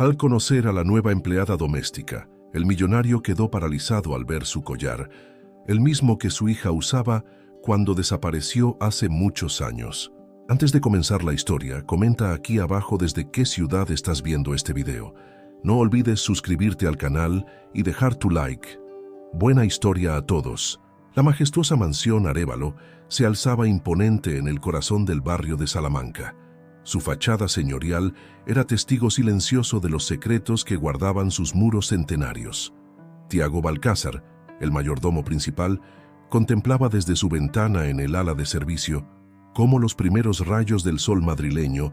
Al conocer a la nueva empleada doméstica, el millonario quedó paralizado al ver su collar, el mismo que su hija usaba cuando desapareció hace muchos años. Antes de comenzar la historia, comenta aquí abajo desde qué ciudad estás viendo este video. No olvides suscribirte al canal y dejar tu like. Buena historia a todos. La majestuosa mansión Arévalo se alzaba imponente en el corazón del barrio de Salamanca. Su fachada señorial era testigo silencioso de los secretos que guardaban sus muros centenarios. Tiago Balcázar, el mayordomo principal, contemplaba desde su ventana en el ala de servicio cómo los primeros rayos del sol madrileño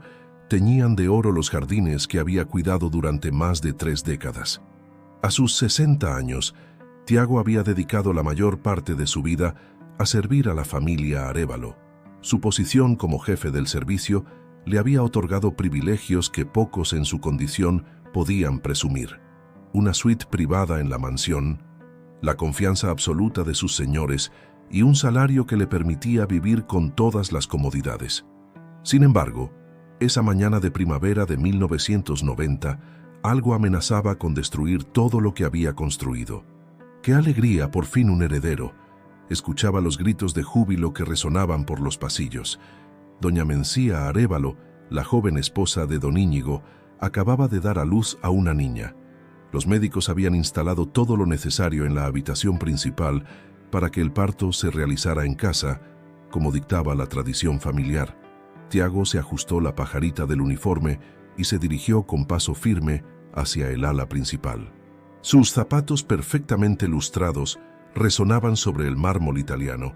teñían de oro los jardines que había cuidado durante más de 3 décadas. A sus 60 años, Tiago había dedicado la mayor parte de su vida a servir a la familia Arévalo. Su posición como jefe del servicio le había otorgado privilegios que pocos en su condición podían presumir. Una suite privada en la mansión, la confianza absoluta de sus señores y un salario que le permitía vivir con todas las comodidades. Sin embargo, esa mañana de primavera de 1990, algo amenazaba con destruir todo lo que había construido. ¡Qué alegría, por fin un heredero! Escuchaba los gritos de júbilo que resonaban por los pasillos. Doña Mencía Arévalo, la joven esposa de don Íñigo, acababa de dar a luz a una niña. Los médicos habían instalado todo lo necesario en la habitación principal para que el parto se realizara en casa, como dictaba la tradición familiar. Tiago se ajustó la pajarita del uniforme y se dirigió con paso firme hacia el ala principal. Sus zapatos perfectamente lustrados resonaban sobre el mármol italiano,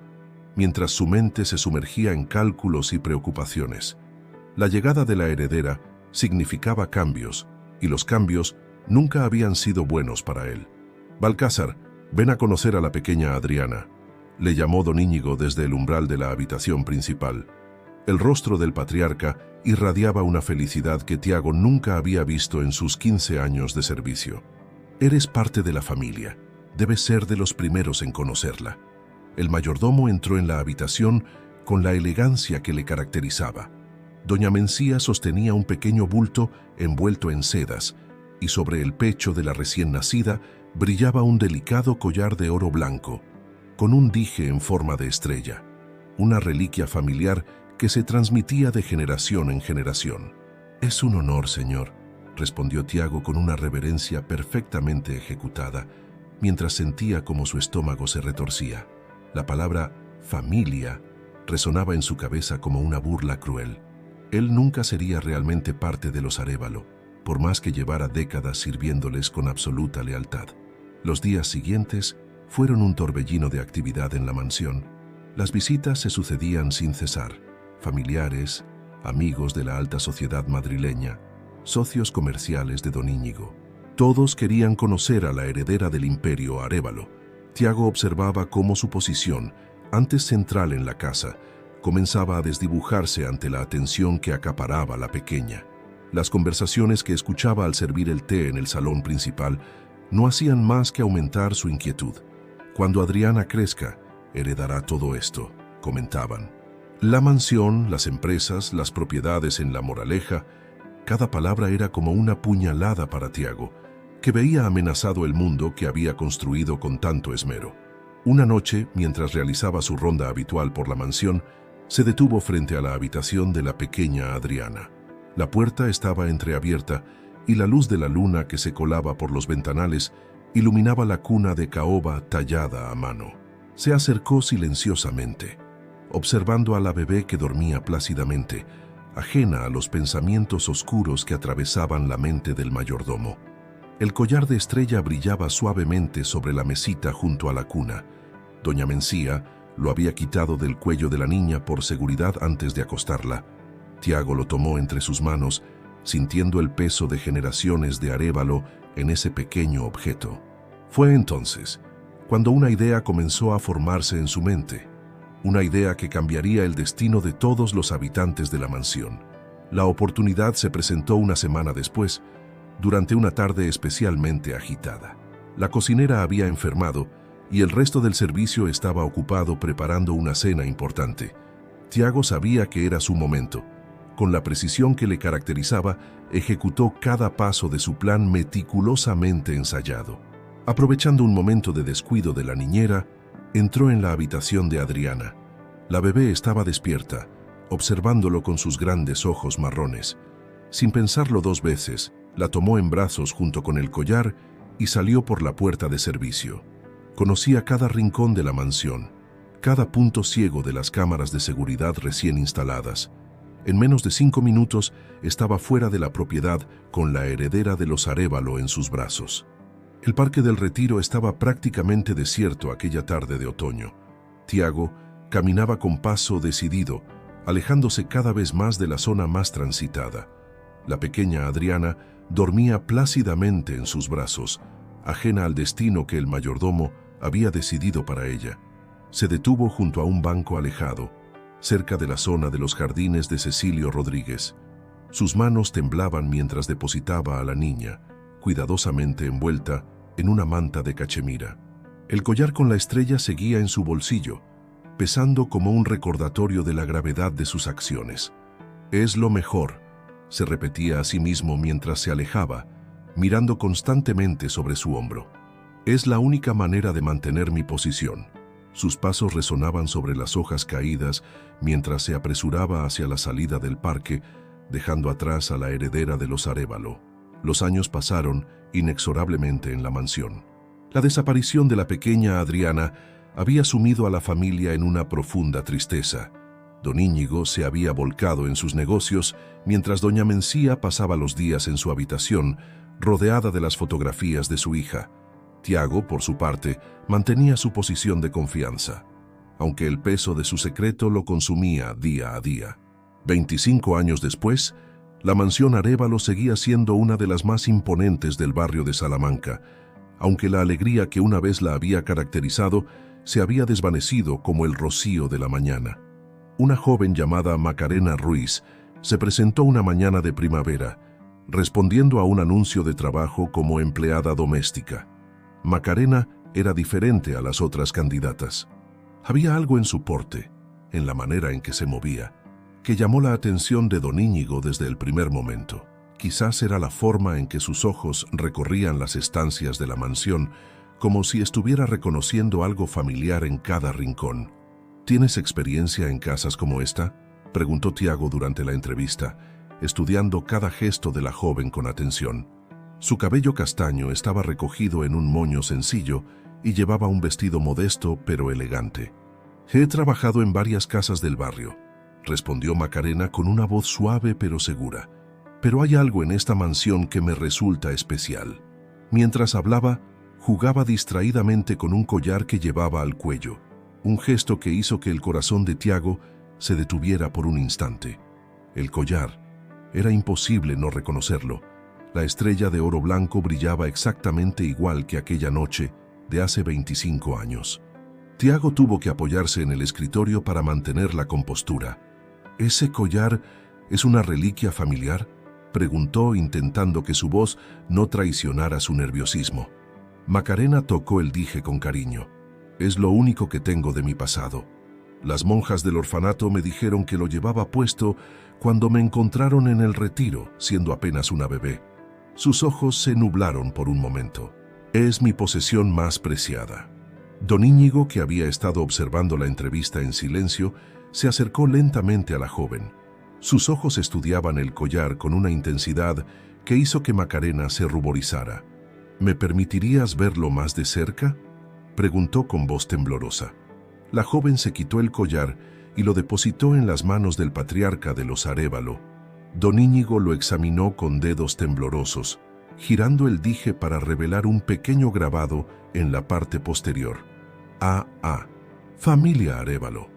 mientras su mente se sumergía en cálculos y preocupaciones. La llegada de la heredera significaba cambios, y los cambios nunca habían sido buenos para él. «Balcázar, ven a conocer a la pequeña Adriana», le llamó don Íñigo desde el umbral de la habitación principal. El rostro del patriarca irradiaba una felicidad que Tiago nunca había visto en sus 15 años de servicio. «Eres parte de la familia, debes ser de los primeros en conocerla». El mayordomo entró en la habitación con la elegancia que le caracterizaba. Doña Mencía sostenía un pequeño bulto envuelto en sedas, y sobre el pecho de la recién nacida brillaba un delicado collar de oro blanco, con un dije en forma de estrella, una reliquia familiar que se transmitía de generación en generación. «Es un honor, señor», respondió Tiago con una reverencia perfectamente ejecutada, mientras sentía como su estómago se retorcía. La palabra «familia» resonaba en su cabeza como una burla cruel. Él nunca sería realmente parte de los Arévalo, por más que llevara décadas sirviéndoles con absoluta lealtad. Los días siguientes fueron un torbellino de actividad en la mansión. Las visitas se sucedían sin cesar. Familiares, amigos de la alta sociedad madrileña, socios comerciales de don Íñigo. Todos querían conocer a la heredera del imperio Arévalo. Tiago observaba cómo su posición, antes central en la casa, comenzaba a desdibujarse ante la atención que acaparaba la pequeña. Las conversaciones que escuchaba al servir el té en el salón principal no hacían más que aumentar su inquietud. «Cuando Adriana crezca, heredará todo esto», comentaban. La mansión, las empresas, las propiedades en La Moraleja, cada palabra era como una puñalada para Tiago, que veía amenazado el mundo que había construido con tanto esmero. Una noche, mientras realizaba su ronda habitual por la mansión, se detuvo frente a la habitación de la pequeña Adriana. La puerta estaba entreabierta y la luz de la luna que se colaba por los ventanales iluminaba la cuna de caoba tallada a mano. Se acercó silenciosamente, observando a la bebé que dormía plácidamente, ajena a los pensamientos oscuros que atravesaban la mente del mayordomo. El collar de estrella brillaba suavemente sobre la mesita junto a la cuna. Doña Mencía lo había quitado del cuello de la niña por seguridad antes de acostarla. Tiago lo tomó entre sus manos, sintiendo el peso de generaciones de Arévalo en ese pequeño objeto. Fue entonces cuando una idea comenzó a formarse en su mente, una idea que cambiaría el destino de todos los habitantes de la mansión. La oportunidad se presentó una semana después, durante una tarde especialmente agitada. La cocinera había enfermado y el resto del servicio estaba ocupado preparando una cena importante. Tiago sabía que era su momento. con la precisión que le caracterizaba, ejecutó cada paso de su plan meticulosamente ensayado. Aprovechando un momento de descuido de la niñera, entró en la habitación de Adriana. La bebé estaba despierta, observándolo con sus grandes ojos marrones. Sin pensarlo dos veces, la tomó en brazos junto con el collar y salió por la puerta de servicio. Conocía cada rincón de la mansión, cada punto ciego de las cámaras de seguridad recién instaladas. En menos de 5 minutos estaba fuera de la propiedad con la heredera de los Arévalo en sus brazos. El Parque del Retiro estaba prácticamente desierto aquella tarde de otoño. Tiago caminaba con paso decidido, alejándose cada vez más de la zona más transitada. La pequeña Adriana dormía plácidamente en sus brazos, ajena al destino que el mayordomo había decidido para ella. Se detuvo junto a un banco alejado, cerca de la zona de los jardines de Cecilio Rodríguez. Sus manos temblaban mientras depositaba a la niña, cuidadosamente envuelta en una manta de cachemira. El collar con la estrella seguía en su bolsillo, pesando como un recordatorio de la gravedad de sus acciones. «Es lo mejor», se repetía a sí mismo mientras se alejaba, mirando constantemente sobre su hombro. «Es la única manera de mantener mi posición». Sus pasos resonaban sobre las hojas caídas mientras se apresuraba hacia la salida del parque, dejando atrás a la heredera de los Arévalo. Los años pasaron inexorablemente en la mansión. La desaparición de la pequeña Adriana había sumido a la familia en una profunda tristeza. Don Íñigo se había volcado en sus negocios, mientras doña Mencía pasaba los días en su habitación, rodeada de las fotografías de su hija. Tiago, por su parte, mantenía su posición de confianza, aunque el peso de su secreto lo consumía día a día. 25 años después, la mansión Arévalo seguía siendo una de las más imponentes del barrio de Salamanca, aunque la alegría que una vez la había caracterizado se había desvanecido como el rocío de la mañana. Una joven llamada Macarena Ruiz se presentó una mañana de primavera, respondiendo a un anuncio de trabajo como empleada doméstica. Macarena era diferente a las otras candidatas. Había algo en su porte, en la manera en que se movía, que llamó la atención de don Íñigo desde el primer momento. Quizás era la forma en que sus ojos recorrían las estancias de la mansión, como si estuviera reconociendo algo familiar en cada rincón. ¿Tienes experiencia en casas como esta?, preguntó Tiago durante la entrevista, estudiando cada gesto de la joven con atención. Su cabello castaño estaba recogido en un moño sencillo y llevaba un vestido modesto pero elegante. «He trabajado en varias casas del barrio», respondió Macarena con una voz suave pero segura. «Pero hay algo en esta mansión que me resulta especial». Mientras hablaba, jugaba distraídamente con un collar que llevaba al cuello, un gesto que hizo que el corazón de Tiago se detuviera por un instante. El collar, era imposible no reconocerlo. La estrella de oro blanco brillaba exactamente igual que aquella noche de hace 25 años. Tiago tuvo que apoyarse en el escritorio para mantener la compostura. «¿Ese collar es una reliquia familiar?», preguntó, intentando que su voz no traicionara su nerviosismo. Macarena tocó el dije con cariño. «Es lo único que tengo de mi pasado. Las monjas del orfanato me dijeron que lo llevaba puesto cuando me encontraron en el retiro, siendo apenas una bebé». Sus ojos se nublaron por un momento. «Es mi posesión más preciada». Don Íñigo, que había estado observando la entrevista en silencio, se acercó lentamente a la joven. Sus ojos estudiaban el collar con una intensidad que hizo que Macarena se ruborizara. «¿Me permitirías verlo más de cerca?», preguntó con voz temblorosa. La joven se quitó el collar y lo depositó en las manos del patriarca de los Arévalo. Don Íñigo lo examinó con dedos temblorosos, girando el dije para revelar un pequeño grabado en la parte posterior. A.A. Familia Arévalo.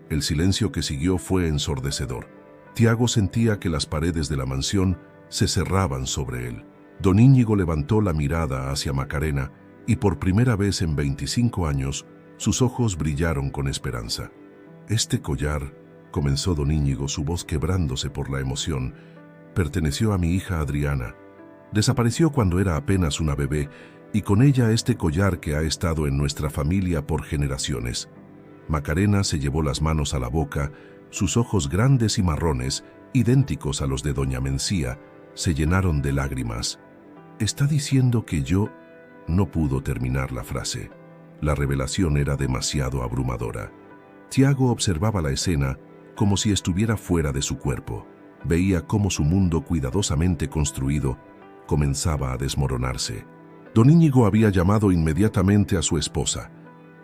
El silencio que siguió fue ensordecedor. Tiago sentía que las paredes de la mansión se cerraban sobre él. Don Íñigo levantó la mirada hacia Macarena y por primera vez en 25 años sus ojos brillaron con esperanza. «Este collar», comenzó don Íñigo, su voz quebrándose por la emoción, «perteneció a mi hija Adriana. Desapareció cuando era apenas una bebé y con ella este collar que ha estado en nuestra familia por generaciones». Macarena se llevó las manos a la boca, sus ojos grandes y marrones idénticos a los de doña Mencía, se llenaron de lágrimas. «¿Está diciendo que yo...?» No pudo terminar la frase. La revelación era demasiado abrumadora. Tiago observaba la escena como si estuviera fuera de su cuerpo. Veía cómo su mundo cuidadosamente construido comenzaba a desmoronarse. Don Íñigo había llamado inmediatamente a su esposa,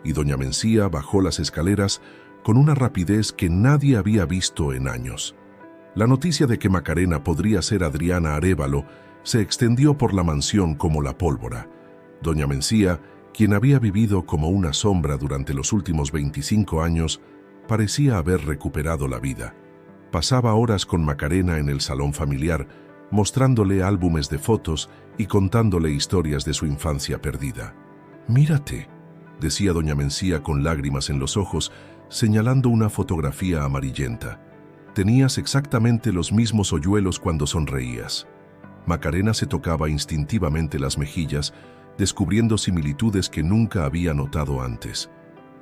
y doña Mencía bajó las escaleras con una rapidez que nadie había visto en años. La noticia de que Macarena podría ser Adriana Arévalo se extendió por la mansión como la pólvora. Doña Mencía, quien había vivido como una sombra durante los últimos 25 años, parecía haber recuperado la vida. Pasaba horas con Macarena en el salón familiar, mostrándole álbumes de fotos y contándole historias de su infancia perdida. «Mírate», decía doña Mencía con lágrimas en los ojos, señalando una fotografía amarillenta. «Tenías exactamente los mismos hoyuelos cuando sonreías». Macarena se tocaba instintivamente las mejillas, descubriendo similitudes que nunca había notado antes.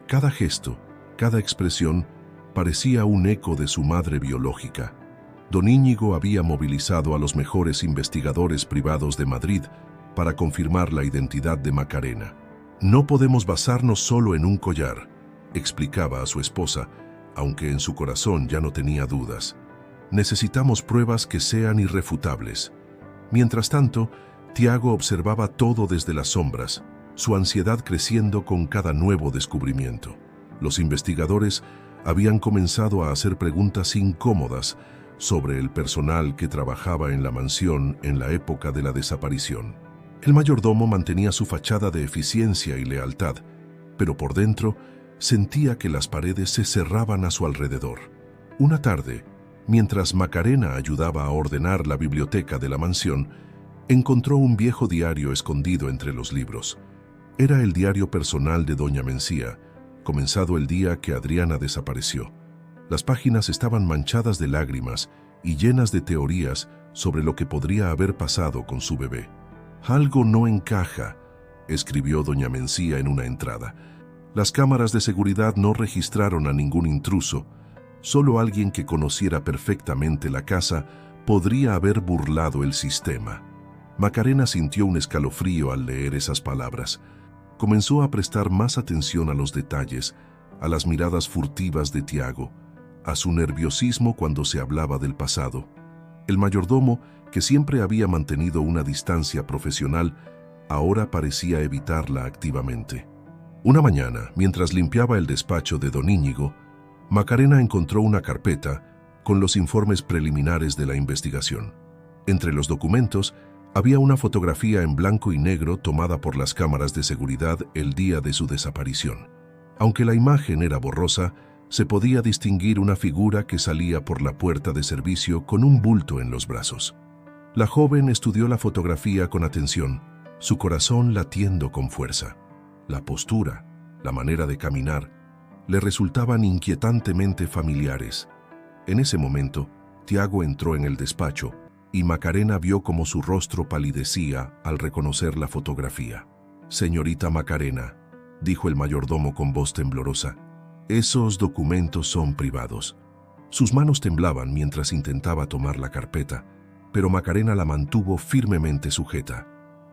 Cada gesto, cada expresión, parecía un eco de su madre biológica. Don Íñigo había movilizado a los mejores investigadores privados de Madrid para confirmar la identidad de Macarena. «No podemos basarnos solo en un collar», explicaba a su esposa, aunque en su corazón ya no tenía dudas. «Necesitamos pruebas que sean irrefutables». Mientras tanto, Tiago observaba todo desde las sombras, su ansiedad creciendo con cada nuevo descubrimiento. Los investigadores habían comenzado a hacer preguntas incómodas sobre el personal que trabajaba en la mansión en la época de la desaparición. El mayordomo mantenía su fachada de eficiencia y lealtad, pero por dentro sentía que las paredes se cerraban a su alrededor. Una tarde, mientras Macarena ayudaba a ordenar la biblioteca de la mansión, encontró un viejo diario escondido entre los libros. Era el diario personal de doña Mencía, comenzado el día que Adriana desapareció. Las páginas estaban manchadas de lágrimas y llenas de teorías sobre lo que podría haber pasado con su bebé. «Algo no encaja», escribió doña Mencía en una entrada. «Las cámaras de seguridad no registraron a ningún intruso. Solo alguien que conociera perfectamente la casa podría haber burlado el sistema». Macarena sintió un escalofrío al leer esas palabras. Comenzó a prestar más atención a los detalles, a las miradas furtivas de Tiago, a su nerviosismo cuando se hablaba del pasado. El mayordomo, que siempre había mantenido una distancia profesional, ahora parecía evitarla activamente. Una mañana, mientras limpiaba el despacho de don Íñigo, Macarena encontró una carpeta con los informes preliminares de la investigación. Entre los documentos había una fotografía en blanco y negro tomada por las cámaras de seguridad el día de su desaparición. Aunque la imagen era borrosa, se podía distinguir una figura que salía por la puerta de servicio con un bulto en los brazos. La joven estudió la fotografía con atención, su corazón latiendo con fuerza. La postura, la manera de caminar, le resultaban inquietantemente familiares. En ese momento, Tiago entró en el despacho y Macarena vio cómo su rostro palidecía al reconocer la fotografía. «Señorita Macarena», dijo el mayordomo con voz temblorosa, «esos documentos son privados». Sus manos temblaban mientras intentaba tomar la carpeta, pero Macarena la mantuvo firmemente sujeta.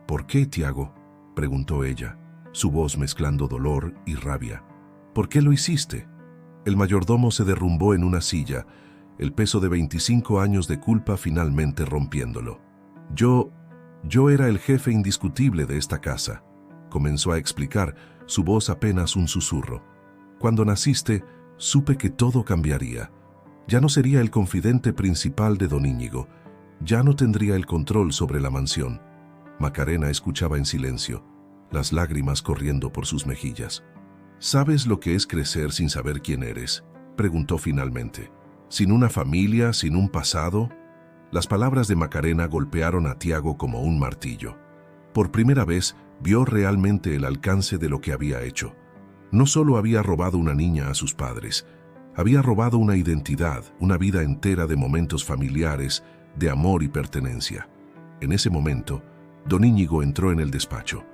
«¿Por qué, Tiago?», preguntó ella, su voz mezclando dolor y rabia. «¿Por qué lo hiciste?». El mayordomo se derrumbó en una silla, el peso de 25 años de culpa finalmente rompiéndolo. Yo era el jefe indiscutible de esta casa», comenzó a explicar, su voz apenas un susurro. «Cuando naciste, supe que todo cambiaría. Ya no sería el confidente principal de don Íñigo, ya no tendría el control sobre la mansión». Macarena escuchaba en silencio, las lágrimas corriendo por sus mejillas. «¿Sabes lo que es crecer sin saber quién eres?», preguntó finalmente. «Sin una familia, sin un pasado». Las palabras de Macarena golpearon a Tiago como un martillo. Por primera vez, vio realmente el alcance de lo que había hecho. No solo había robado una niña a sus padres, había robado una identidad, una vida entera de momentos familiares, de amor y pertenencia. En ese momento, don Íñigo entró en el despacho.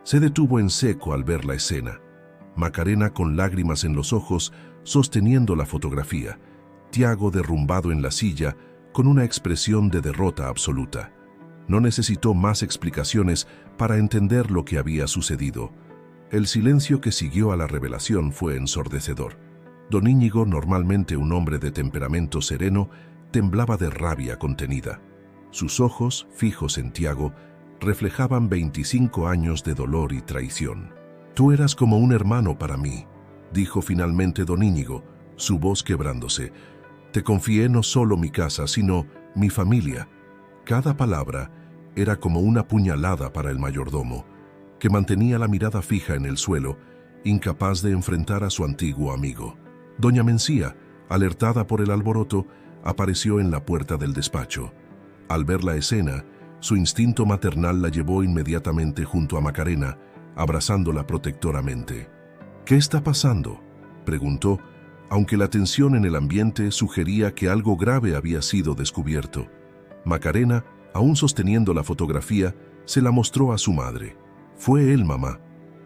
Se detuvo en seco al ver la escena. Macarena con lágrimas en los ojos, sosteniendo la fotografía. Tiago derrumbado en la silla, con una expresión de derrota absoluta. No necesitó más explicaciones para entender lo que había sucedido. El silencio que siguió a la revelación fue ensordecedor. Don Íñigo, normalmente un hombre de temperamento sereno, temblaba de rabia contenida. Sus ojos, fijos en Tiago, reflejaban 25 años de dolor y traición. «Tú eras como un hermano para mí», dijo finalmente don Íñigo, su voz quebrándose. «Te confié no solo mi casa, sino mi familia». Cada palabra era como una puñalada para el mayordomo, que mantenía la mirada fija en el suelo, incapaz de enfrentar a su antiguo amigo. Doña Mencía, alertada por el alboroto, apareció en la puerta del despacho. Al ver la escena, su instinto maternal la llevó inmediatamente junto a Macarena, abrazándola protectoramente. «¿Qué está pasando?», preguntó, aunque la tensión en el ambiente sugería que algo grave había sido descubierto. Macarena, aún sosteniendo la fotografía, se la mostró a su madre. «Fue él, mamá»,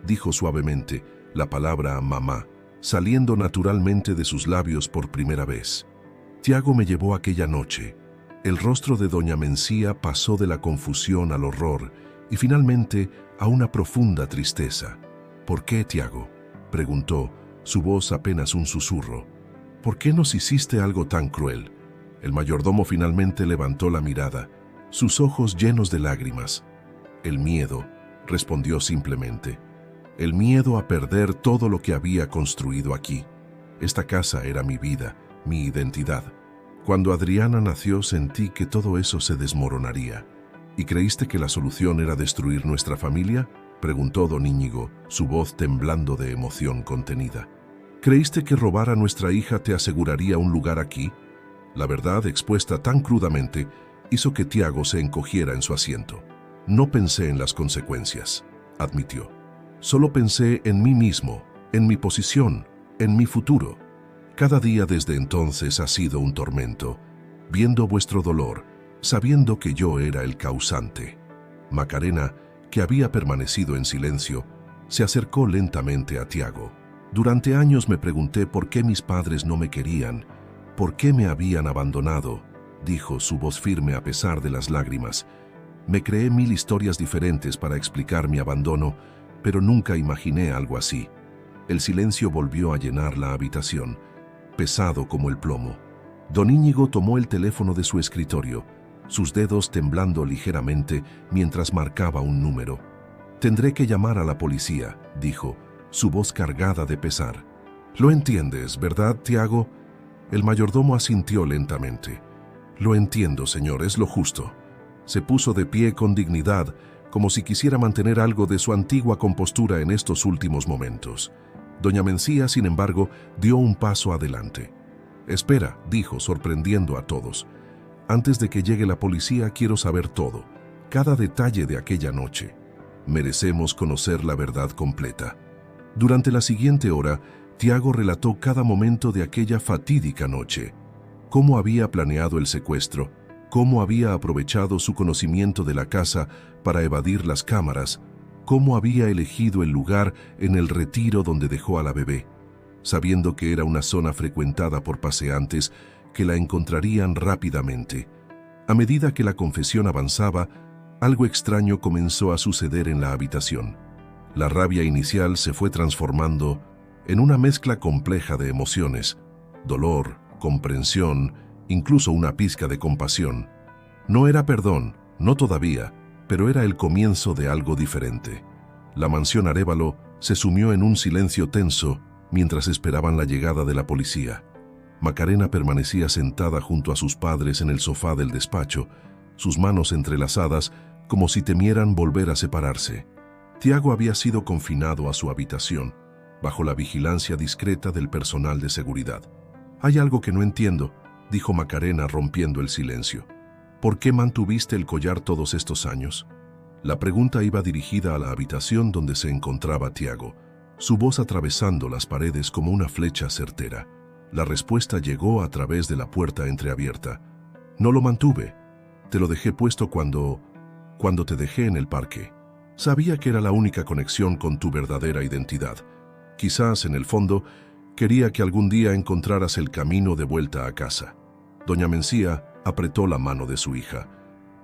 dijo suavemente, la palabra mamá, saliendo naturalmente de sus labios por primera vez. «Tiago me llevó aquella noche». El rostro de doña Mencía pasó de la confusión al horror y finalmente a una profunda tristeza. «¿Por qué, Tiago?», preguntó, su voz apenas un susurro. «¿Por qué nos hiciste algo tan cruel?». El mayordomo finalmente levantó la mirada, sus ojos llenos de lágrimas. «El miedo», respondió simplemente. «El miedo a perder todo lo que había construido aquí. Esta casa era mi vida, mi identidad. Cuando Adriana nació sentí que todo eso se desmoronaría». «¿Y creíste que la solución era destruir nuestra familia?», preguntó don Íñigo, su voz temblando de emoción contenida. «¿Creíste que robar a nuestra hija te aseguraría un lugar aquí?». La verdad, expuesta tan crudamente, hizo que Tiago se encogiera en su asiento. «No pensé en las consecuencias», admitió. «Solo pensé en mí mismo, en mi posición, en mi futuro. Cada día desde entonces ha sido un tormento, viendo vuestro dolor, sabiendo que yo era el causante». Macarena, que había permanecido en silencio, se acercó lentamente a Tiago. «Durante años me pregunté por qué mis padres no me querían, por qué me habían abandonado», dijo, su voz firme a pesar de las lágrimas. «Me creé 1000 historias diferentes para explicar mi abandono, pero nunca imaginé algo así». El silencio volvió a llenar la habitación, pesado como el plomo. Don Íñigo tomó el teléfono de su escritorio, sus dedos temblando ligeramente mientras marcaba un número. «Tendré que llamar a la policía», dijo, su voz cargada de pesar. «Lo entiendes, ¿verdad, Tiago?». El mayordomo asintió lentamente. «Lo entiendo, señor, es lo justo». Se puso de pie con dignidad, como si quisiera mantener algo de su antigua compostura en estos últimos momentos. Doña Mencía, sin embargo, dio un paso adelante. «Espera», dijo, sorprendiendo a todos. «Antes de que llegue la policía quiero saber todo, cada detalle de aquella noche. Merecemos conocer la verdad completa». Durante la siguiente hora, Tiago relató cada momento de aquella fatídica noche. Cómo había planeado el secuestro, cómo había aprovechado su conocimiento de la casa para evadir las cámaras, cómo había elegido el lugar en el retiro donde dejó a la bebé, sabiendo que era una zona frecuentada por paseantes que la encontrarían rápidamente. A medida que la confesión avanzaba, algo extraño comenzó a suceder en la habitación. La rabia inicial se fue transformando en una mezcla compleja de emociones: dolor, comprensión, incluso una pizca de compasión. No era perdón, no todavía, pero era el comienzo de algo diferente. La mansión Arévalo se sumió en un silencio tenso mientras esperaban la llegada de la policía. Macarena permanecía sentada junto a sus padres en el sofá del despacho, sus manos entrelazadas como si temieran volver a separarse. Tiago había sido confinado a su habitación, bajo la vigilancia discreta del personal de seguridad. «Hay algo que no entiendo», dijo Macarena rompiendo el silencio. «¿Por qué mantuviste el collar todos estos años?». La pregunta iba dirigida a la habitación donde se encontraba Tiago, su voz atravesando las paredes como una flecha certera. La respuesta llegó a través de la puerta entreabierta. «No lo mantuve. Te lo dejé puesto cuando te dejé en el parque. Sabía que era la única conexión con tu verdadera identidad. Quizás, en el fondo, quería que algún día encontraras el camino de vuelta a casa». Doña Mencía, Apretó la mano de su hija.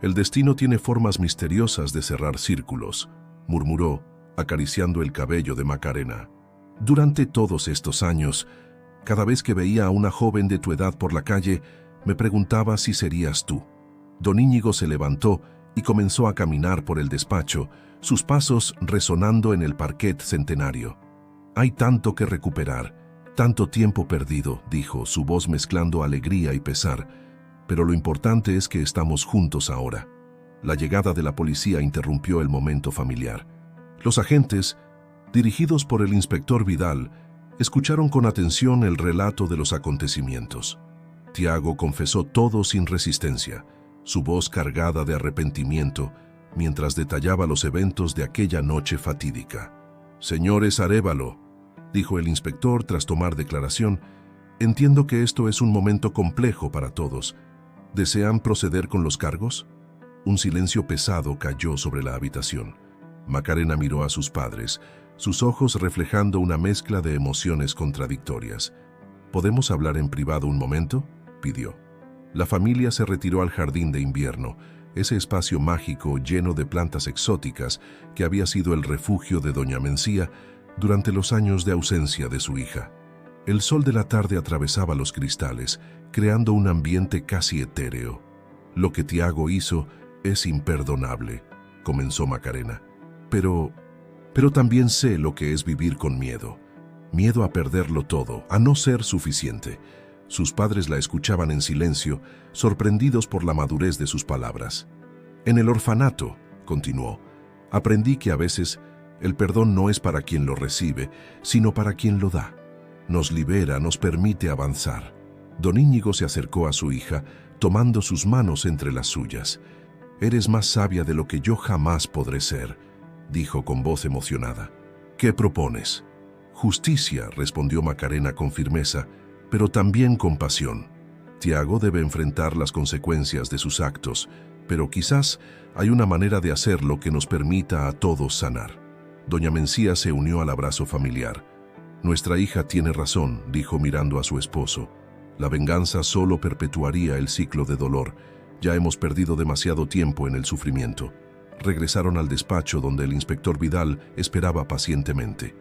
El destino tiene formas misteriosas de cerrar círculos, murmuró, acariciando el cabello de Macarena. Durante todos estos años, cada vez que veía a una joven de tu edad por la calle, me preguntaba si serías tú. Don Íñigo se levantó y comenzó a caminar por el despacho, sus pasos resonando en el parquet centenario. Hay tanto que recuperar, tanto tiempo perdido, dijo, su voz mezclando alegría y pesar, pero lo importante es que estamos juntos ahora. La llegada de la policía interrumpió el momento familiar. Los agentes, dirigidos por el inspector Vidal, escucharon con atención el relato de los acontecimientos. Tiago confesó todo sin resistencia, su voz cargada de arrepentimiento, mientras detallaba los eventos de aquella noche fatídica. «Señores Arévalo», dijo el inspector tras tomar declaración, «entiendo que esto es un momento complejo para todos. ¿Desean proceder con los cargos?» Un silencio pesado cayó sobre la habitación. Macarena miró a sus padres, sus ojos reflejando una mezcla de emociones contradictorias. «¿Podemos hablar en privado un momento?», pidió. La familia se retiró al jardín de invierno, ese espacio mágico lleno de plantas exóticas que había sido el refugio de doña Mencía durante los años de ausencia de su hija. El sol de la tarde atravesaba los cristales, creando un ambiente casi etéreo. «Lo que Tiago hizo es imperdonable», comenzó Macarena. Pero también sé lo que es vivir con miedo. Miedo a perderlo todo, a no ser suficiente». Sus padres la escuchaban en silencio, sorprendidos por la madurez de sus palabras. «En el orfanato», continuó, «aprendí que a veces el perdón no es para quien lo recibe, sino para quien lo da. Nos libera, nos permite avanzar». Don Íñigo se acercó a su hija, tomando sus manos entre las suyas. «Eres más sabia de lo que yo jamás podré ser», dijo con voz emocionada. «¿Qué propones?» «Justicia», respondió Macarena con firmeza, «pero también con pasión. Tiago debe enfrentar las consecuencias de sus actos, pero quizás hay una manera de hacerlo que nos permita a todos sanar». Doña Mencía se unió al abrazo familiar. «Nuestra hija tiene razón», dijo mirando a su esposo. «La venganza solo perpetuaría el ciclo de dolor. Ya hemos perdido demasiado tiempo en el sufrimiento». Regresaron al despacho donde el inspector Vidal esperaba pacientemente.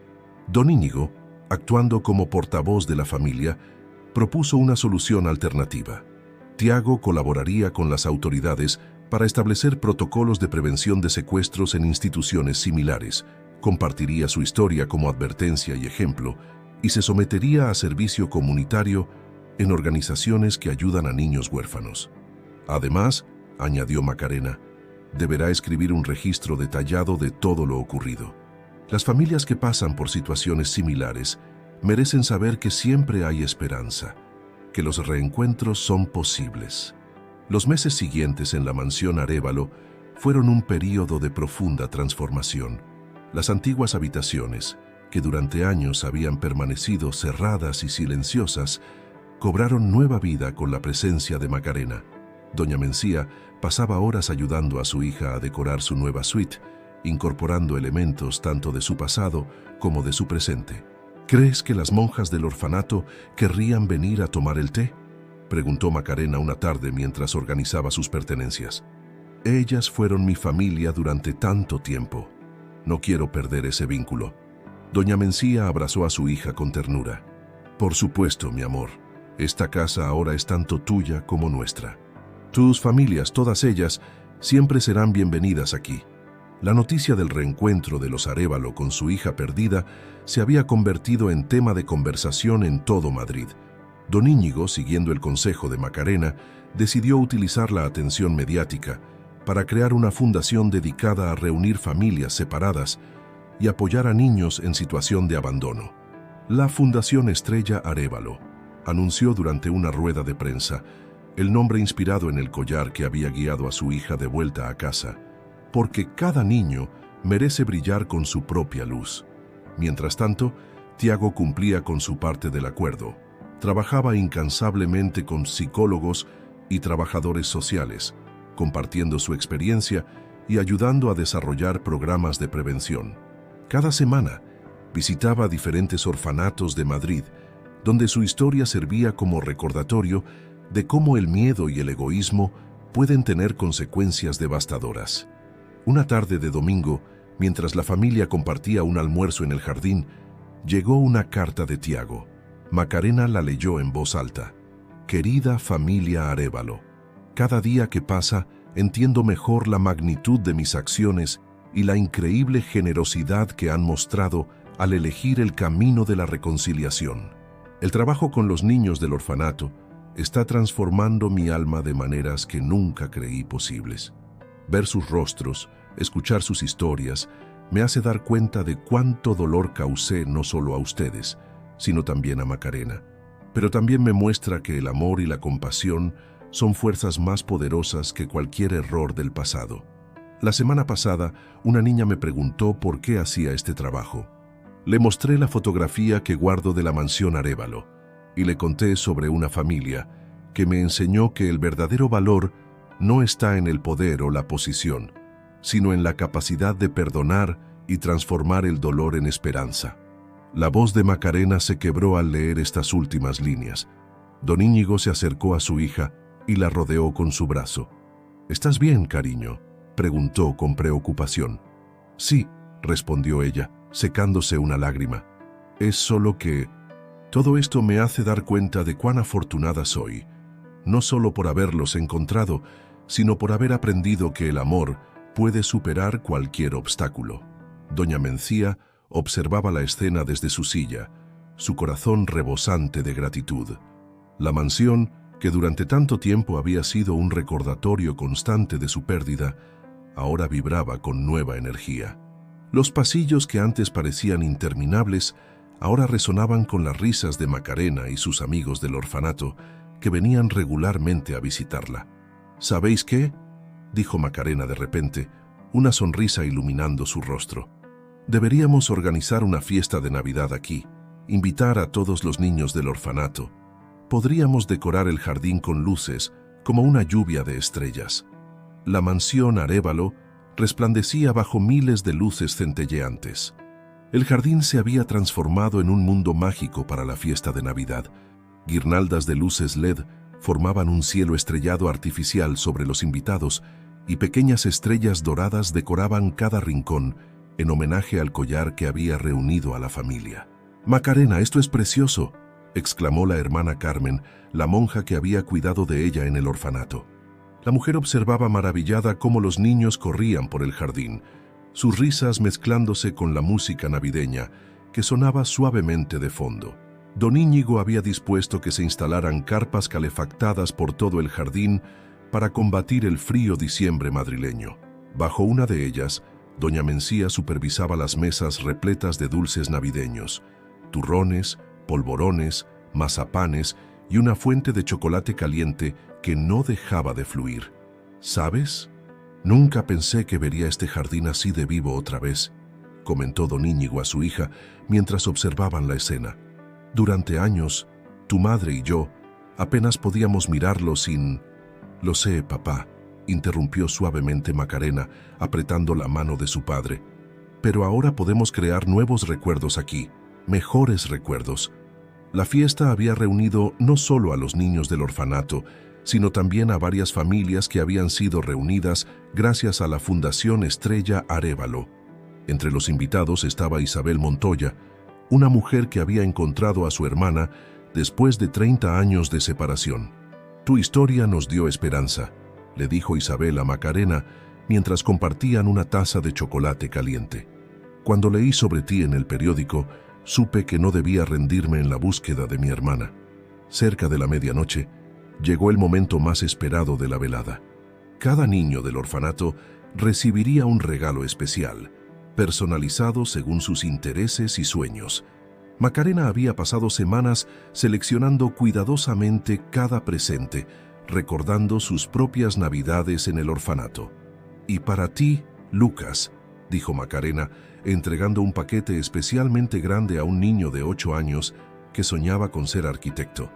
Don Íñigo, actuando como portavoz de la familia, propuso una solución alternativa. Tiago colaboraría con las autoridades para establecer protocolos de prevención de secuestros en instituciones similares, compartiría su historia como advertencia y ejemplo, y se sometería a servicio comunitario en organizaciones que ayudan a niños huérfanos. Además, añadió Macarena, deberá escribir un registro detallado de todo lo ocurrido. Las familias que pasan por situaciones similares merecen saber que siempre hay esperanza, que los reencuentros son posibles. Los meses siguientes en la mansión Arévalo fueron un período de profunda transformación. Las antiguas habitaciones, que durante años habían permanecido cerradas y silenciosas, cobraron nueva vida con la presencia de Macarena. Doña Mencía pasaba horas ayudando a su hija a decorar su nueva suite, incorporando elementos tanto de su pasado como de su presente. «¿Crees que las monjas del orfanato querrían venir a tomar el té?», preguntó Macarena una tarde mientras organizaba sus pertenencias. «Ellas fueron mi familia durante tanto tiempo. No quiero perder ese vínculo». Doña Mencía abrazó a su hija con ternura. «Por supuesto, mi amor. Esta casa ahora es tanto tuya como nuestra. Tus familias, todas ellas, siempre serán bienvenidas aquí». La noticia del reencuentro de los Arévalo con su hija perdida se había convertido en tema de conversación en todo Madrid. Don Íñigo, siguiendo el consejo de Macarena, decidió utilizar la atención mediática para crear una fundación dedicada a reunir familias separadas y apoyar a niños en situación de abandono. La Fundación Estrella Arévalo anunció durante una rueda de prensa el nombre inspirado en el collar que había guiado a su hija de vuelta a casa, porque cada niño merece brillar con su propia luz. Mientras tanto, Tiago cumplía con su parte del acuerdo. Trabajaba incansablemente con psicólogos y trabajadores sociales, compartiendo su experiencia y ayudando a desarrollar programas de prevención. Cada semana, visitaba diferentes orfanatos de Madrid, donde su historia servía como recordatorio de cómo el miedo y el egoísmo pueden tener consecuencias devastadoras. Una tarde de domingo, mientras la familia compartía un almuerzo en el jardín, llegó una carta de Tiago. Macarena la leyó en voz alta. Querida familia Arévalo, cada día que pasa entiendo mejor la magnitud de mis acciones y la increíble generosidad que han mostrado al elegir el camino de la reconciliación. El trabajo con los niños del orfanato está transformando mi alma de maneras que nunca creí posibles. Ver sus rostros, escuchar sus historias, me hace dar cuenta de cuánto dolor causé no solo a ustedes, sino también a Macarena. Pero también me muestra que el amor y la compasión son fuerzas más poderosas que cualquier error del pasado. La semana pasada, una niña me preguntó por qué hacía este trabajo. Le mostré la fotografía que guardo de la mansión Arévalo y le conté sobre una familia que me enseñó que el verdadero valor no está en el poder o la posición, sino en la capacidad de perdonar y transformar el dolor en esperanza. La voz de Macarena se quebró al leer estas últimas líneas. Don Íñigo se acercó a su hija y la rodeó con su brazo. «¿Estás bien, cariño?», preguntó con preocupación. «Sí», respondió ella, secándose una lágrima. «Es solo que todo esto me hace dar cuenta de cuán afortunada soy, no solo por haberlos encontrado, sino por haber aprendido que el amor puede superar cualquier obstáculo». Doña Mencía observaba la escena desde su silla, su corazón rebosante de gratitud. La mansión, que durante tanto tiempo había sido un recordatorio constante de su pérdida, ahora vibraba con nueva energía. Los pasillos que antes parecían interminables, ahora resonaban con las risas de Macarena y sus amigos del orfanato, que venían regularmente a visitarla. «¿Sabéis qué?», dijo Macarena de repente, una sonrisa iluminando su rostro. «Deberíamos organizar una fiesta de Navidad aquí, invitar a todos los niños del orfanato. Podríamos decorar el jardín con luces, como una lluvia de estrellas». La mansión Arévalo resplandecía bajo miles de luces centelleantes. El jardín se había transformado en un mundo mágico para la fiesta de Navidad. Guirnaldas de luces LED formaban un cielo estrellado artificial sobre los invitados y pequeñas estrellas doradas decoraban cada rincón en homenaje al collar que había reunido a la familia. «Macarena, esto es precioso», exclamó la hermana Carmen, la monja que había cuidado de ella en el orfanato. La mujer observaba maravillada cómo los niños corrían por el jardín, sus risas mezclándose con la música navideña que sonaba suavemente de fondo. Don Íñigo había dispuesto que se instalaran carpas calefactadas por todo el jardín para combatir el frío diciembre madrileño. Bajo una de ellas, doña Mencía supervisaba las mesas repletas de dulces navideños, turrones, polvorones, mazapanes y una fuente de chocolate caliente que no dejaba de fluir. «¿Sabes? Nunca pensé que vería este jardín así de vivo otra vez», comentó don Íñigo a su hija mientras observaban la escena. «Durante años, tu madre y yo apenas podíamos mirarlo sin...». «Lo sé, papá», interrumpió suavemente Macarena, apretando la mano de su padre. «Pero ahora podemos crear nuevos recuerdos aquí, mejores recuerdos». La fiesta había reunido no solo a los niños del orfanato, sino también a varias familias que habían sido reunidas gracias a la Fundación Estrella Arévalo. Entre los invitados estaba Isabel Montoya, una mujer que había encontrado a su hermana después de 30 años de separación. «Tu historia nos dio esperanza», le dijo Isabel a Macarena mientras compartían una taza de chocolate caliente. «Cuando leí sobre ti en el periódico, supe que no debía rendirme en la búsqueda de mi hermana». Cerca de la medianoche, llegó el momento más esperado de la velada. Cada niño del orfanato recibiría un regalo especial, personalizado según sus intereses y sueños. Macarena había pasado semanas seleccionando cuidadosamente cada presente, recordando sus propias navidades en el orfanato. «Y para ti, Lucas», dijo Macarena, entregando un paquete especialmente grande a un niño de 8 años que soñaba con ser arquitecto.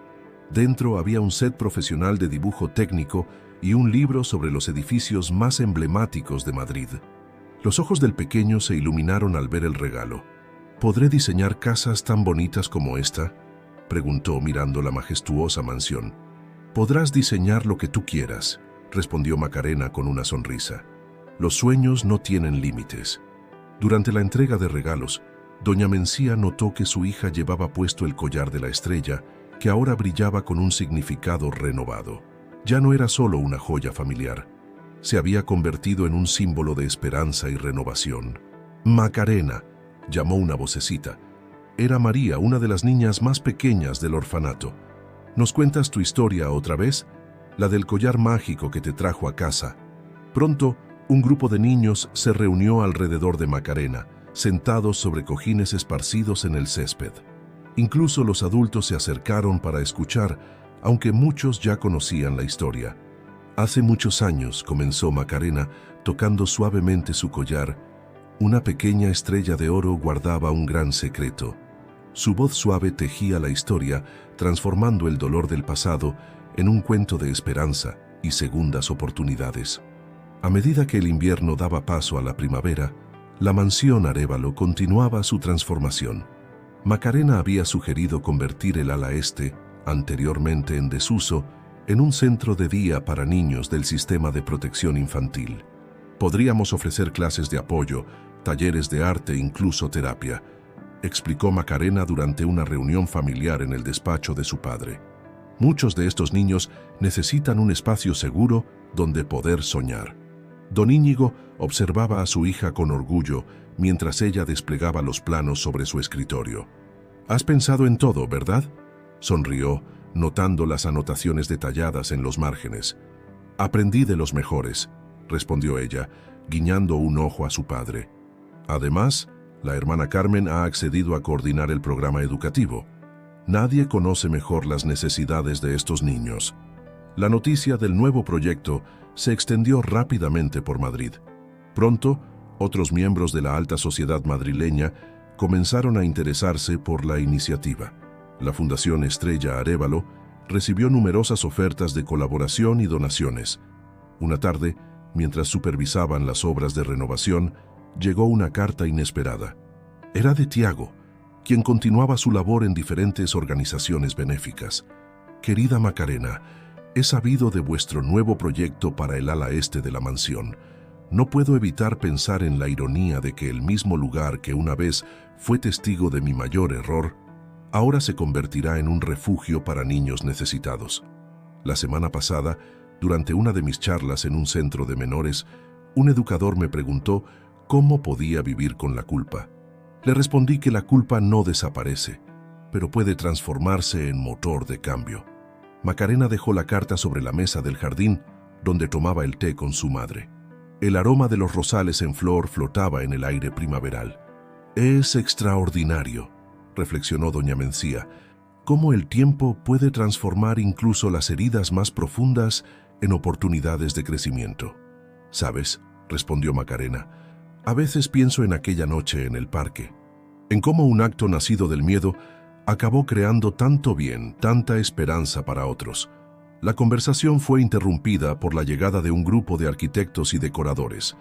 Dentro había un set profesional de dibujo técnico y un libro sobre los edificios más emblemáticos de Madrid. Los ojos del pequeño se iluminaron al ver el regalo. «¿Podré diseñar casas tan bonitas como esta?», preguntó mirando la majestuosa mansión. Podrás diseñar lo que tú quieras, respondió Macarena con una sonrisa. Los sueños no tienen límites. Durante la entrega de regalos, doña Mencía notó que su hija llevaba puesto el collar de la estrella, que ahora brillaba con un significado renovado. Ya no era solo una joya familiar, se había convertido en un símbolo de esperanza y renovación. Macarena, llamó una vocecita. Era María, una de las niñas más pequeñas del orfanato. ¿Nos cuentas tu historia otra vez? La del collar mágico que te trajo a casa. Pronto, un grupo de niños se reunió alrededor de Macarena, sentados sobre cojines esparcidos en el césped. Incluso los adultos se acercaron para escuchar, aunque muchos ya conocían la historia. Hace muchos años, comenzó Macarena, tocando suavemente su collar, una pequeña estrella de oro guardaba un gran secreto. Su voz suave tejía la historia, transformando el dolor del pasado en un cuento de esperanza y segundas oportunidades. A medida que el invierno daba paso a la primavera, la mansión Arévalo continuaba su transformación. Macarena había sugerido convertir el ala este, anteriormente en desuso, en un centro de día para niños del sistema de protección infantil. Podríamos ofrecer clases de apoyo, talleres de arte e incluso terapia, explicó Macarena durante una reunión familiar en el despacho de su padre. Muchos de estos niños necesitan un espacio seguro donde poder soñar. Don Íñigo observaba a su hija con orgullo mientras ella desplegaba los planos sobre su escritorio. «Has pensado en todo, ¿verdad?», sonrió, notando las anotaciones detalladas en los márgenes. «Aprendí de los mejores», respondió ella, guiñando un ojo a su padre. Además, la hermana Carmen ha accedido a coordinar el programa educativo. Nadie conoce mejor las necesidades de estos niños. La noticia del nuevo proyecto se extendió rápidamente por Madrid. Pronto, otros miembros de la alta sociedad madrileña comenzaron a interesarse por la iniciativa. La Fundación Estrella Arévalo recibió numerosas ofertas de colaboración y donaciones. Una tarde, mientras supervisaban las obras de renovación, llegó una carta inesperada. Era de Tiago, quien continuaba su labor en diferentes organizaciones benéficas. «Querida Macarena, he sabido de vuestro nuevo proyecto para el ala este de la mansión. No puedo evitar pensar en la ironía de que el mismo lugar que una vez fue testigo de mi mayor error, ahora se convertirá en un refugio para niños necesitados. La semana pasada, durante una de mis charlas en un centro de menores, un educador me preguntó cómo podía vivir con la culpa. Le respondí que la culpa no desaparece, pero puede transformarse en motor de cambio». Macarena dejó la carta sobre la mesa del jardín, donde tomaba el té con su madre. El aroma de los rosales en flor flotaba en el aire primaveral. «Es extraordinario», reflexionó doña Mencía, «cómo el tiempo puede transformar incluso las heridas más profundas en oportunidades de crecimiento». «¿Sabes?», respondió Macarena, «a veces pienso en aquella noche en el parque, en cómo un acto nacido del miedo acabó creando tanto bien, tanta esperanza para otros». La conversación fue interrumpida por la llegada de un grupo de arquitectos y decoradores.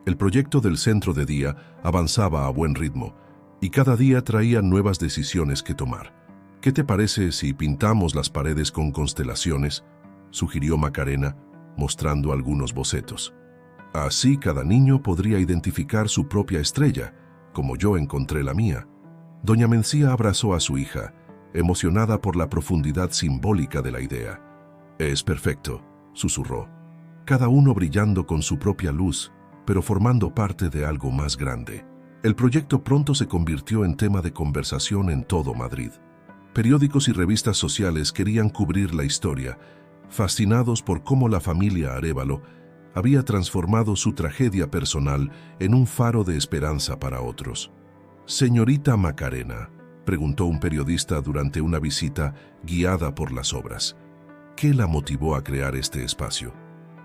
El proyecto del centro de día avanzaba a buen ritmo, y cada día traía nuevas decisiones que tomar. «¿Qué te parece si pintamos las paredes con constelaciones?», sugirió Macarena, mostrando algunos bocetos. «Así cada niño podría identificar su propia estrella, como yo encontré la mía». Doña Mencía abrazó a su hija, emocionada por la profundidad simbólica de la idea. «Es perfecto», susurró. «Cada uno brillando con su propia luz, pero formando parte de algo más grande». El proyecto pronto se convirtió en tema de conversación en todo Madrid. Periódicos y revistas sociales querían cubrir la historia, fascinados por cómo la familia Arévalo había transformado su tragedia personal en un faro de esperanza para otros. «Señorita Macarena», preguntó un periodista durante una visita guiada por las obras, ¿qué la motivó a crear este espacio?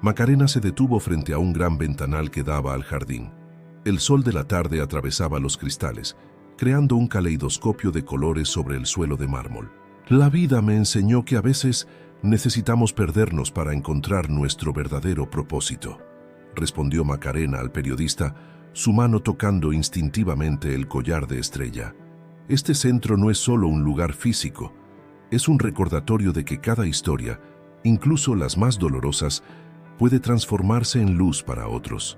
Macarena se detuvo frente a un gran ventanal que daba al jardín. El sol de la tarde atravesaba los cristales, creando un caleidoscopio de colores sobre el suelo de mármol. «La vida me enseñó que a veces necesitamos perdernos para encontrar nuestro verdadero propósito», respondió Macarena al periodista, su mano tocando instintivamente el collar de estrella. «Este centro no es solo un lugar físico, es un recordatorio de que cada historia, incluso las más dolorosas, puede transformarse en luz para otros.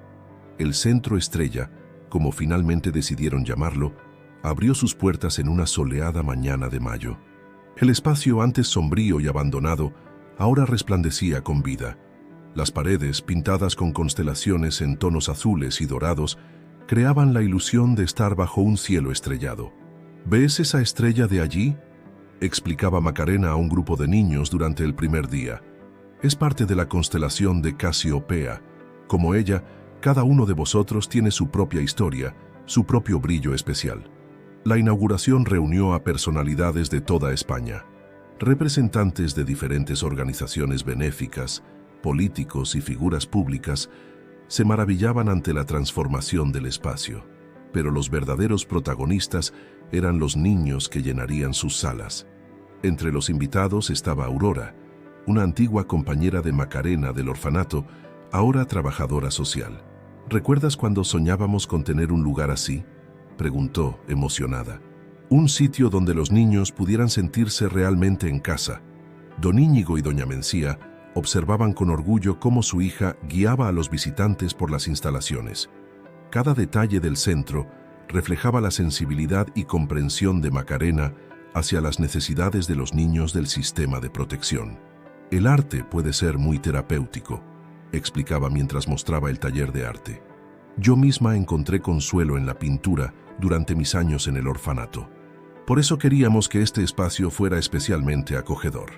El Centro Estrella, como finalmente decidieron llamarlo, abrió sus puertas en una soleada mañana de mayo. El espacio, antes sombrío y abandonado, ahora resplandecía con vida. Las paredes, pintadas con constelaciones en tonos azules y dorados, creaban la ilusión de estar bajo un cielo estrellado. ¿Ves esa estrella de allí?, explicaba Macarena a un grupo de niños durante el primer día. Es parte de la constelación de Casiopea. Como ella, cada uno de vosotros tiene su propia historia, su propio brillo especial. La inauguración reunió a personalidades de toda España, representantes de diferentes organizaciones benéficas, políticos y figuras públicas se maravillaban ante la transformación del espacio, pero los verdaderos protagonistas eran los niños que llenarían sus salas. Entre los invitados estaba Aurora, una antigua compañera de Macarena del orfanato, ahora trabajadora social. ¿Recuerdas cuando soñábamos con tener un lugar así?, preguntó, emocionada. Un sitio donde los niños pudieran sentirse realmente en casa. Don Íñigo y doña Mencía observaban con orgullo cómo su hija guiaba a los visitantes por las instalaciones. Cada detalle del centro reflejaba la sensibilidad y comprensión de Macarena hacia las necesidades de los niños del sistema de protección. El arte puede ser muy terapéutico, explicaba mientras mostraba el taller de arte. Yo misma encontré consuelo en la pintura durante mis años en el orfanato. Por eso queríamos que este espacio fuera especialmente acogedor.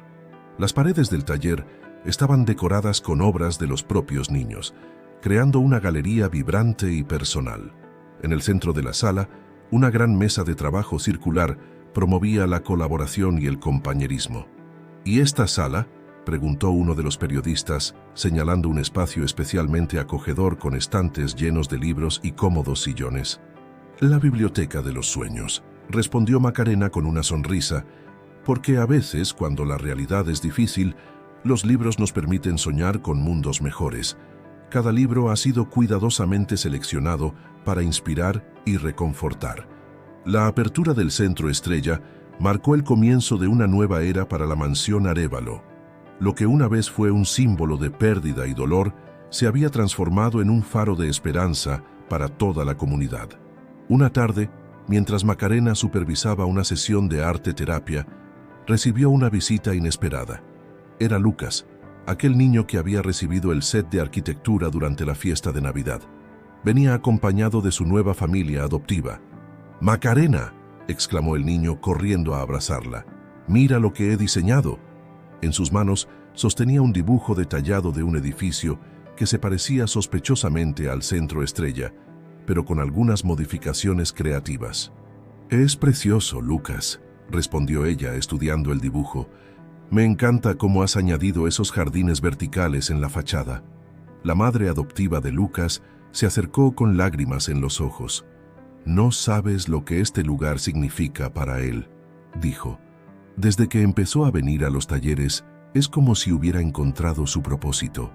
Las paredes del taller estaban decoradas con obras de los propios niños, creando una galería vibrante y personal. En el centro de la sala, una gran mesa de trabajo circular promovía la colaboración y el compañerismo. ¿Y esta sala?, preguntó uno de los periodistas, señalando un espacio especialmente acogedor con estantes llenos de libros y cómodos sillones. La biblioteca de los sueños, respondió Macarena con una sonrisa, porque a veces, cuando la realidad es difícil, los libros nos permiten soñar con mundos mejores. Cada libro ha sido cuidadosamente seleccionado para inspirar y reconfortar. La apertura del Centro Estrella marcó el comienzo de una nueva era para la mansión Arévalo. Lo que una vez fue un símbolo de pérdida y dolor, se había transformado en un faro de esperanza para toda la comunidad. Una tarde, mientras Macarena supervisaba una sesión de arte-terapia, recibió una visita inesperada. Era Lucas, aquel niño que había recibido el set de arquitectura durante la fiesta de Navidad. Venía acompañado de su nueva familia adoptiva. «¡Macarena!», exclamó el niño corriendo a abrazarla. «¡Mira lo que he diseñado!». En sus manos sostenía un dibujo detallado de un edificio que se parecía sospechosamente al Centro Estrella, pero con algunas modificaciones creativas. «Es precioso, Lucas», respondió ella estudiando el dibujo. «Me encanta cómo has añadido esos jardines verticales en la fachada». La madre adoptiva de Lucas se acercó con lágrimas en los ojos. «No sabes lo que este lugar significa para él», dijo. «Desde que empezó a venir a los talleres, es como si hubiera encontrado su propósito».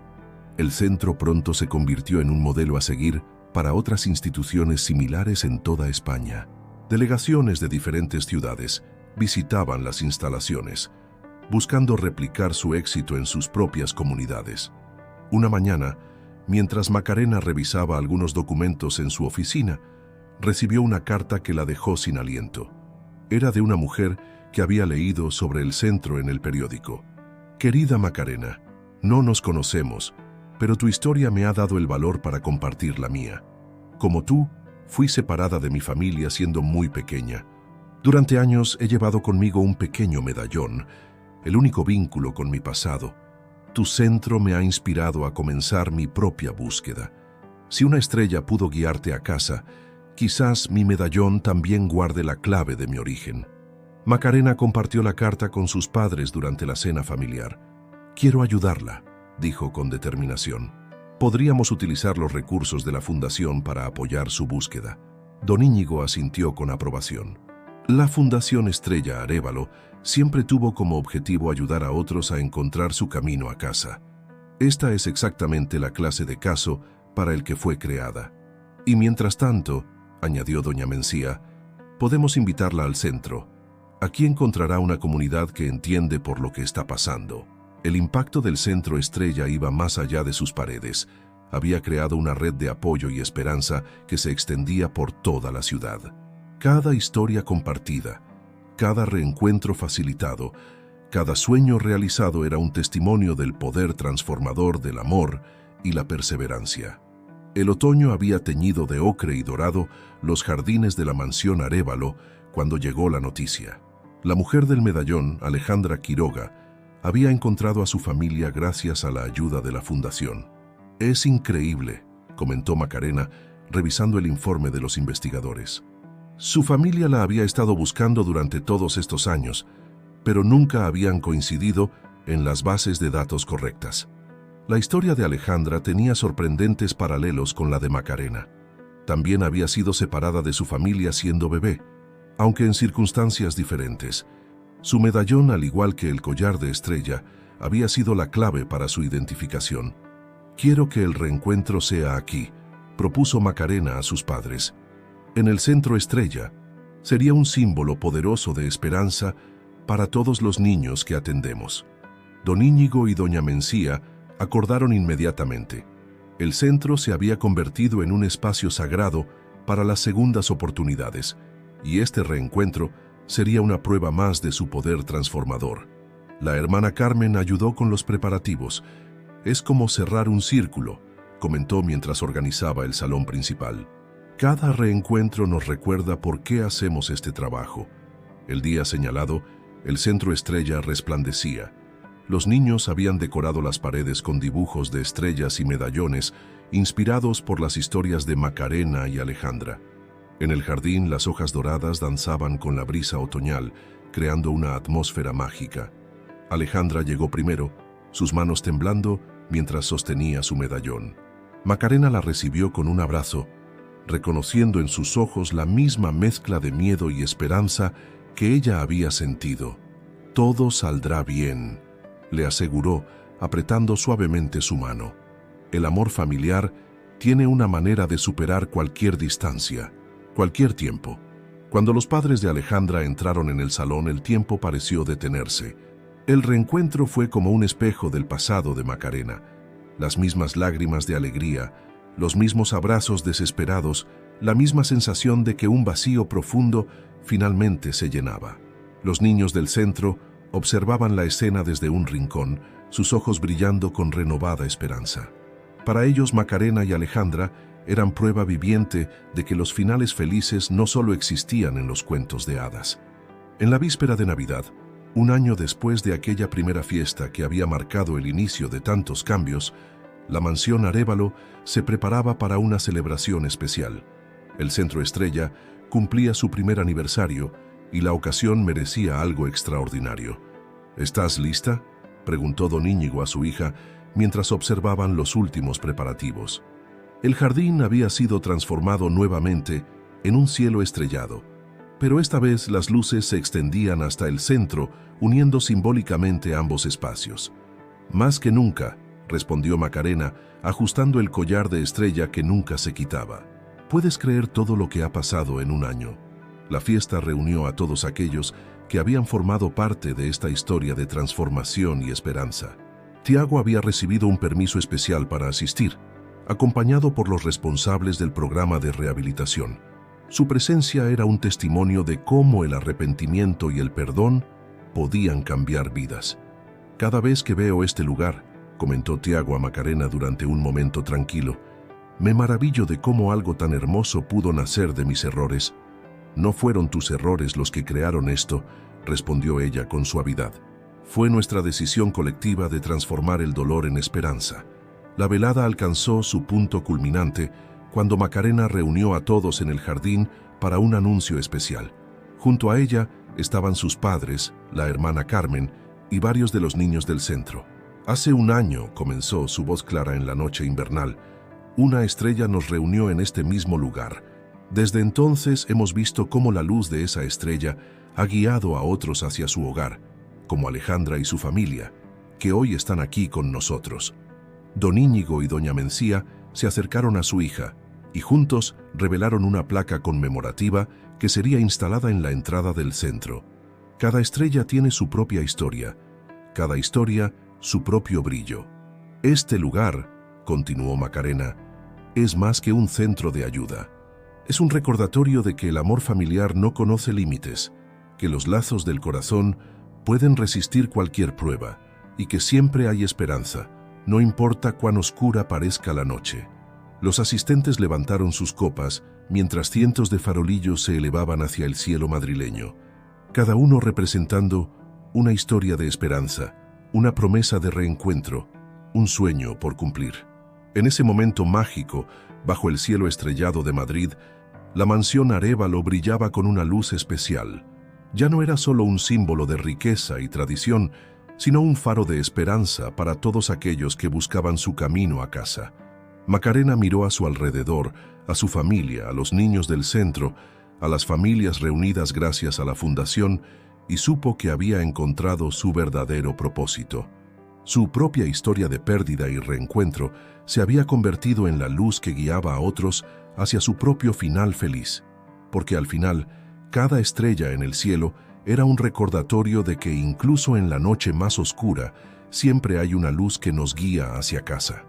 El centro pronto se convirtió en un modelo a seguir para otras instituciones similares en toda España. Delegaciones de diferentes ciudades visitaban las instalaciones, buscando replicar su éxito en sus propias comunidades. Una mañana, mientras Macarena revisaba algunos documentos en su oficina, recibió una carta que la dejó sin aliento. Era de una mujer que había leído sobre el centro en el periódico. «Querida Macarena, no nos conocemos, pero tu historia me ha dado el valor para compartir la mía. Como tú, fui separada de mi familia siendo muy pequeña. Durante años he llevado conmigo un pequeño medallón, el único vínculo con mi pasado. Tu centro me ha inspirado a comenzar mi propia búsqueda. Si una estrella pudo guiarte a casa, quizás mi medallón también guarde la clave de mi origen». Macarena compartió la carta con sus padres durante la cena familiar. «Quiero ayudarla», dijo con determinación. «Podríamos utilizar los recursos de la fundación para apoyar su búsqueda». Don Íñigo asintió con aprobación. La Fundación Estrella Arévalo siempre tuvo como objetivo ayudar a otros a encontrar su camino a casa. Esta es exactamente la clase de caso para el que fue creada. Y mientras tanto, añadió doña Mencía, podemos invitarla al centro. Aquí encontrará una comunidad que entiende por lo que está pasando. El impacto del Centro Estrella iba más allá de sus paredes. Había creado una red de apoyo y esperanza que se extendía por toda la ciudad. Cada historia compartida, cada reencuentro facilitado, cada sueño realizado era un testimonio del poder transformador del amor y la perseverancia. El otoño había teñido de ocre y dorado los jardines de la mansión Arévalo cuando llegó la noticia. La mujer del medallón, Alejandra Quiroga, había encontrado a su familia gracias a la ayuda de la fundación. «Es increíble», comentó Macarena, revisando el informe de los investigadores. Su familia la había estado buscando durante todos estos años, pero nunca habían coincidido en las bases de datos correctas. La historia de Alejandra tenía sorprendentes paralelos con la de Macarena. También había sido separada de su familia siendo bebé, aunque en circunstancias diferentes. Su medallón, al igual que el collar de estrella, había sido la clave para su identificación. «Quiero que el reencuentro sea aquí», propuso Macarena a sus padres. En el Centro Estrella, sería un símbolo poderoso de esperanza para todos los niños que atendemos. Don Íñigo y doña Mencía acordaron inmediatamente. El centro se había convertido en un espacio sagrado para las segundas oportunidades, y este reencuentro sería una prueba más de su poder transformador. La hermana Carmen ayudó con los preparativos. «Es como cerrar un círculo», comentó mientras organizaba el salón principal. «Cada reencuentro nos recuerda por qué hacemos este trabajo». El día señalado, el Centro Estrella resplandecía. Los niños habían decorado las paredes con dibujos de estrellas y medallones inspirados por las historias de Macarena y Alejandra. En el jardín, las hojas doradas danzaban con la brisa otoñal, creando una atmósfera mágica. Alejandra llegó primero, sus manos temblando mientras sostenía su medallón. Macarena la recibió con un abrazo, reconociendo en sus ojos la misma mezcla de miedo y esperanza que ella había sentido. «Todo saldrá bien», le aseguró, apretando suavemente su mano. El amor familiar tiene una manera de superar cualquier distancia, cualquier tiempo. Cuando los padres de Alejandra entraron en el salón, el tiempo pareció detenerse. El reencuentro fue como un espejo del pasado de Macarena. Las mismas lágrimas de alegría, los mismos abrazos desesperados, la misma sensación de que un vacío profundo finalmente se llenaba. Los niños del centro observaban la escena desde un rincón, sus ojos brillando con renovada esperanza. Para ellos, Macarena y Alejandra eran prueba viviente de que los finales felices no solo existían en los cuentos de hadas. En la víspera de Navidad, un año después de aquella primera fiesta que había marcado el inicio de tantos cambios, la mansión Arévalo se preparaba para una celebración especial. El Centro Estrella cumplía su primer aniversario y la ocasión merecía algo extraordinario. «¿Estás lista?», preguntó don Íñigo a su hija mientras observaban los últimos preparativos. El jardín había sido transformado nuevamente en un cielo estrellado, pero esta vez las luces se extendían hasta el centro, uniendo simbólicamente ambos espacios. «Más que nunca», respondió Macarena, ajustando el collar de estrella que nunca se quitaba. «¿Puedes creer todo lo que ha pasado en un año?». La fiesta reunió a todos aquellos que habían formado parte de esta historia de transformación y esperanza. Tiago había recibido un permiso especial para asistir, acompañado por los responsables del programa de rehabilitación. Su presencia era un testimonio de cómo el arrepentimiento y el perdón podían cambiar vidas. «Cada vez que veo este lugar», comentó Tiago a Macarena durante un momento tranquilo, «me maravillo de cómo algo tan hermoso pudo nacer de mis errores». «No fueron tus errores los que crearon esto», respondió ella con suavidad. «Fue nuestra decisión colectiva de transformar el dolor en esperanza». La velada alcanzó su punto culminante cuando Macarena reunió a todos en el jardín para un anuncio especial. Junto a ella estaban sus padres, la hermana Carmen y varios de los niños del centro. «Hace un año», comenzó su voz clara en la noche invernal, «una estrella nos reunió en este mismo lugar. Desde entonces hemos visto cómo la luz de esa estrella ha guiado a otros hacia su hogar, como Alejandra y su familia, que hoy están aquí con nosotros». Don Íñigo y doña Mencía se acercaron a su hija y juntos revelaron una placa conmemorativa que sería instalada en la entrada del centro. Cada estrella tiene su propia historia, cada historia su propio brillo. Este lugar, continuó Macarena, es más que un centro de ayuda. Es un recordatorio de que el amor familiar no conoce límites, que los lazos del corazón pueden resistir cualquier prueba y que siempre hay esperanza, no importa cuán oscura parezca la noche. Los asistentes levantaron sus copas mientras cientos de farolillos se elevaban hacia el cielo madrileño, cada uno representando una historia de esperanza, una promesa de reencuentro, un sueño por cumplir. En ese momento mágico, bajo el cielo estrellado de Madrid, la mansión Arévalo brillaba con una luz especial. Ya no era solo un símbolo de riqueza y tradición, sino un faro de esperanza para todos aquellos que buscaban su camino a casa. Macarena miró a su alrededor, a su familia, a los niños del centro, a las familias reunidas gracias a la fundación, y supo que había encontrado su verdadero propósito. Su propia historia de pérdida y reencuentro se había convertido en la luz que guiaba a otros hacia su propio final feliz, porque al final, cada estrella en el cielo era un recordatorio de que incluso en la noche más oscura, siempre hay una luz que nos guía hacia casa.